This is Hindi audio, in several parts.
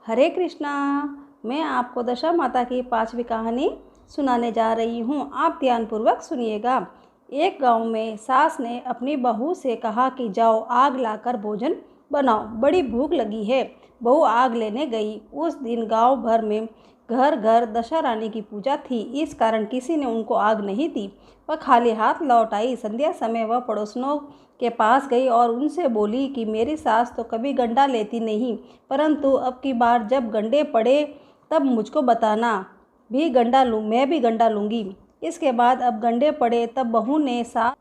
हरे कृष्णा। मैं आपको दशा माता की 5वीं कहानी सुनाने जा रही हूँ। आप ध्यानपूर्वक सुनिएगा। एक गांव में सास ने अपनी बहू से कहा कि जाओ आग लाकर भोजन बनाओ, बड़ी भूख लगी है। बहू आग लेने गई। उस दिन गांव भर में घर घर दशा रानी की पूजा थी, इस कारण किसी ने उनको आग नहीं दी। वह खाली हाथ लौट आई। संध्या समय वह पड़ोसनों के पास गई और उनसे बोली कि मेरी सास तो कभी गंडा लेती नहीं, परंतु अब की बार जब गंडे पड़े तब मुझको बताना, मैं भी गंडा लूँगी। इसके बाद अब गंडे पड़े तब बहू ने सास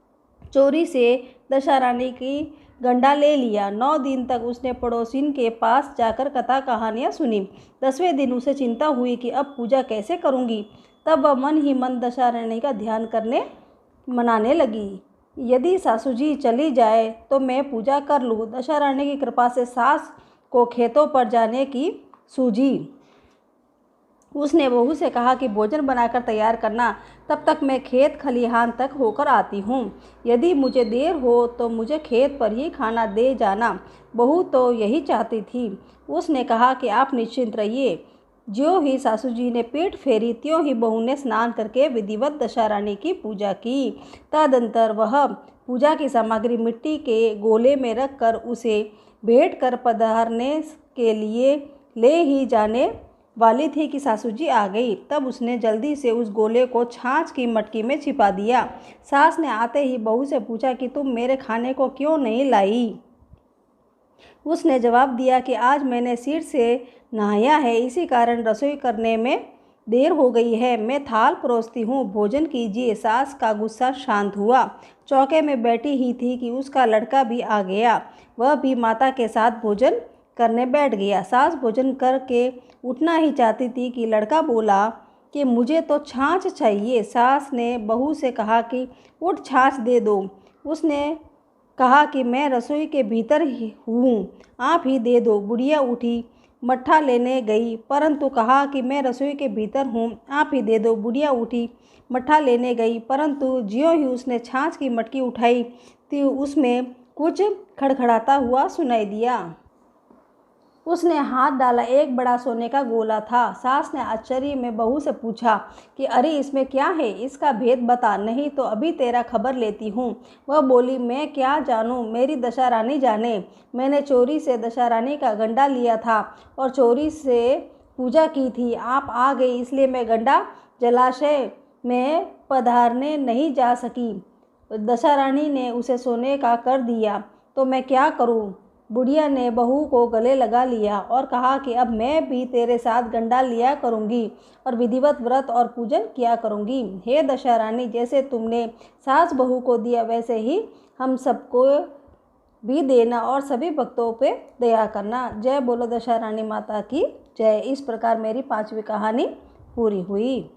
चोरी से दशा रानी की गंडा ले लिया। 9 दिन तक उसने पड़ोसिन के पास जाकर कथा कहानियाँ सुनी। 10वें दिन उसे चिंता हुई कि अब पूजा कैसे करूँगी। तब वह मन ही मन दशा रानी का ध्यान करने मनाने लगी। यदि सासू जी चली जाए तो मैं पूजा कर लूँ। दशा रानी की कृपा से सास को खेतों पर जाने की सूझी। उसने बहू से कहा कि भोजन बनाकर तैयार करना, तब तक मैं खेत खलिहान तक होकर आती हूँ। यदि मुझे देर हो तो मुझे खेत पर ही खाना दे जाना। बहू तो यही चाहती थी। उसने कहा कि आप निश्चिंत रहिए। ज्यों ही सासू जी ने पीठ फेरी त्यों ही बहू ने स्नान करके विधिवत दशा रानी की पूजा की। तदंतर वह पूजा की सामग्री मिट्टी के गोले में रखकर उसे भेंट कर पधारने के लिए ले ही जाने वाली थी कि सासू जी आ गई। तब उसने जल्दी से उस गोले को छाछ की मटकी में छिपा दिया। सास ने आते ही बहू से पूछा कि तुम मेरे खाने को क्यों नहीं लाई। उसने जवाब दिया कि आज मैंने सिर से नहाया है, इसी कारण रसोई करने में देर हो गई है। मैं थाल परोसती हूँ, भोजन कीजिए। सास का गुस्सा शांत हुआ। चौके में बैठी ही थी कि उसका लड़का भी आ गया। वह भी माता के साथ भोजन करने बैठ गया। सास भोजन करके उठना ही चाहती थी कि लड़का बोला कि मुझे तो छाछ चाहिए। सास ने बहू से कहा कि उठ छाछ दे दो। उसने कहा कि मैं रसोई के भीतर ही हूँ, आप ही दे दो। बुढ़िया उठी, मट्ठा लेने गई, परंतु कहा कि मैं रसोई के भीतर हूँ, आप ही दे दो। बुढ़िया उठी, मट्ठा लेने गई, परंतु ज्यों ही उसने छाछ की मटकी उठाई तो उसमें कुछ खड़खड़ाता हुआ सुनाई दिया। उसने हाथ डाला, एक बड़ा सोने का गोला था। सास ने आश्चर्य में बहू से पूछा कि अरे इसमें क्या है, इसका भेद बता, नहीं तो अभी तेरा खबर लेती हूँ। वह बोली, मैं क्या जानूँ, मेरी दशा रानी जाने। मैंने चोरी से दशा रानी का गंडा लिया था और चोरी से पूजा की थी। आप आ गई इसलिए मैं गंडा जलाशय में पधारने नहीं जा सकी। दशा रानी ने उसे सोने का कर दिया, तो मैं क्या करूँ। बुढ़िया ने बहू को गले लगा लिया और कहा कि अब मैं भी तेरे साथ गंडा लिया करूँगी और विधिवत व्रत और पूजन किया करूँगी। हे दशा रानी, जैसे तुमने सास बहू को दिया वैसे ही हम सबको भी देना और सभी भक्तों पे दया करना। जय बोलो दशा रानी माता की जय। इस प्रकार मेरी 5वीं कहानी पूरी हुई।